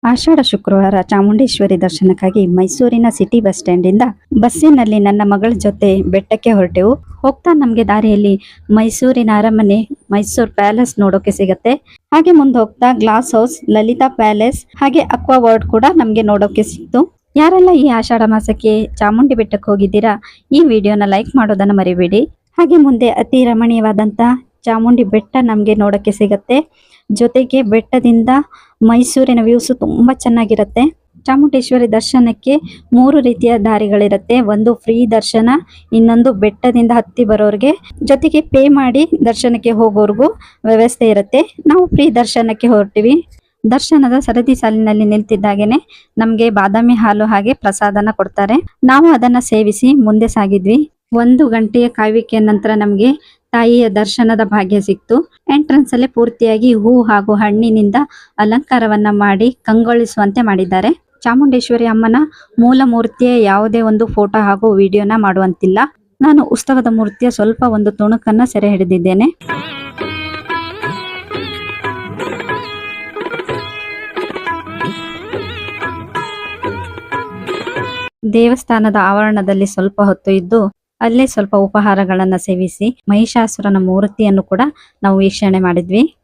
ಆಷಾಢ ಶುಕ್ರವಾರ ಚಾಮುಂಡೇಶ್ವರಿ ದರ್ಶನಕ್ಕಾಗಿ ಮೈಸೂರಿನ ಸಿಟಿ ಬಸ್ ಸ್ಟ್ಯಾಂಡ್ ಇಂದ ಬಸ್ಸಿನಲ್ಲಿ ನನ್ನ ಮಗಳ ಜೊತೆ ಬೆಟ್ಟಕ್ಕೆ ಹೊರಟೆವು. ಹೋಗ್ತಾ ನಮ್ಗೆ ದಾರಿಯಲ್ಲಿ ಮೈಸೂರಿನ ಅರಮನೆ, ಮೈಸೂರ್ ಪ್ಯಾಲೇಸ್ ನೋಡೋಕೆ ಸಿಗತ್ತೆ. ಹಾಗೆ ಮುಂದೆ ಹೋಗ್ತಾ ಗ್ಲಾಸ್ ಹೌಸ್, ಲಲಿತಾ ಪ್ಯಾಲೇಸ್ ಹಾಗೆ ಅಕ್ವಾ ವರ್ಲ್ಡ್ ಕೂಡ ನಮ್ಗೆ ನೋಡೋಕೆ ಸಿಕ್ತು. ಯಾರೆಲ್ಲ ಈ ಆಷಾಢ ಮಾಸಕ್ಕೆ ಚಾಮುಂಡಿ ಬೆಟ್ಟಕ್ಕೆ ಹೋಗಿದ್ದೀರಾ, ಈ ವಿಡಿಯೋನ ಲೈಕ್ ಮಾಡೋದನ್ನ ಮರಿಬೇಡಿ. ಹಾಗೆ ಮುಂದೆ ಅತಿ ರಮಣೀಯವಾದಂತ ಚಾಮುಂಡಿ ಬೆಟ್ಟ ನಮ್ಗೆ ನೋಡಕ್ಕೆ ಸಿಗತ್ತೆ. ಜೊತೆಗೆ ಬೆಟ್ಟದಿಂದ ಮೈಸೂರಿನ ವ್ಯೂಸ್ ತುಂಬಾ ಚೆನ್ನಾಗಿರುತ್ತೆ. ಚಾಮುಂಡೇಶ್ವರಿ ದರ್ಶನಕ್ಕೆ 3 ರೀತಿಯ ದಾರಿಗಳಿರುತ್ತೆ. ಒಂದು ಫ್ರೀ ದರ್ಶನ, ಇನ್ನೊಂದು ಬೆಟ್ಟದಿಂದ ಹತ್ತಿ ಬರೋರ್ಗೆ, ಜೊತೆಗೆ ಪೇ ಮಾಡಿ ದರ್ಶನಕ್ಕೆ ಹೋಗೋರ್ಗೂ ವ್ಯವಸ್ಥೆ ಇರುತ್ತೆ. ನಾವು ಫ್ರೀ ದರ್ಶನಕ್ಕೆ ಹೊರಟಿವಿ. ದರ್ಶನದ ಸರದಿ ಸಾಲಿನಲ್ಲಿ ನಿಲ್ತಿದ್ದಾಗೇನೆ ನಮ್ಗೆ ಬಾದಾಮಿ ಹಾಲು ಹಾಗೆ ಪ್ರಸಾದನ ಕೊಡ್ತಾರೆ. ನಾವು ಅದನ್ನ ಸೇವಿಸಿ ಮುಂದೆ ಸಾಗಿದ್ವಿ. 1 ಗಂಟೆಯ ಕಾಯುವಿಕೆಯ ನಂತರ ನಮ್ಗೆ ತಾಯಿಯ ದರ್ಶನದ ಭಾಗ್ಯ ಸಿಕ್ತು. ಎಂಟ್ರೆನ್ಸ್ ಅಲ್ಲೇ ಪೂರ್ತಿಯಾಗಿ ಹೂ ಹಾಗೂ ಹಣ್ಣಿನಿಂದ ಅಲಂಕಾರವನ್ನ ಮಾಡಿ ಕಂಗೊಳಿಸುವಂತೆ ಮಾಡಿದ್ದಾರೆ. ಚಾಮುಂಡೇಶ್ವರಿ ಅಮ್ಮನ ಮೂಲ ಮೂರ್ತಿಯ ಯಾವುದೇ ಒಂದು ಫೋಟೋ ಹಾಗೂ ವಿಡಿಯೋನ ಮಾಡುವಂತಿಲ್ಲ. ನಾನು ಉತ್ಸವದ ಮೂರ್ತಿಯ ಸ್ವಲ್ಪ ಒಂದು ತುಣುಕನ್ನ ಸೆರೆ ಹಿಡಿದಿದ್ದೇನೆ. ದೇವಸ್ಥಾನದ ಆವರಣದಲ್ಲಿ ಸ್ವಲ್ಪ ಹೊತ್ತು ಇದ್ದು ಅಲ್ಲೇ ಸ್ವಲ್ಪ ಉಪಹಾರಗಳನ್ನ ಸೇವಿಸಿ ಮಹಿಷಾಸುರನ ಮೂರ್ತಿಯನ್ನು ಕೂಡ ನಾವು ವೀಕ್ಷಣೆ ಮಾಡಿದ್ವಿ.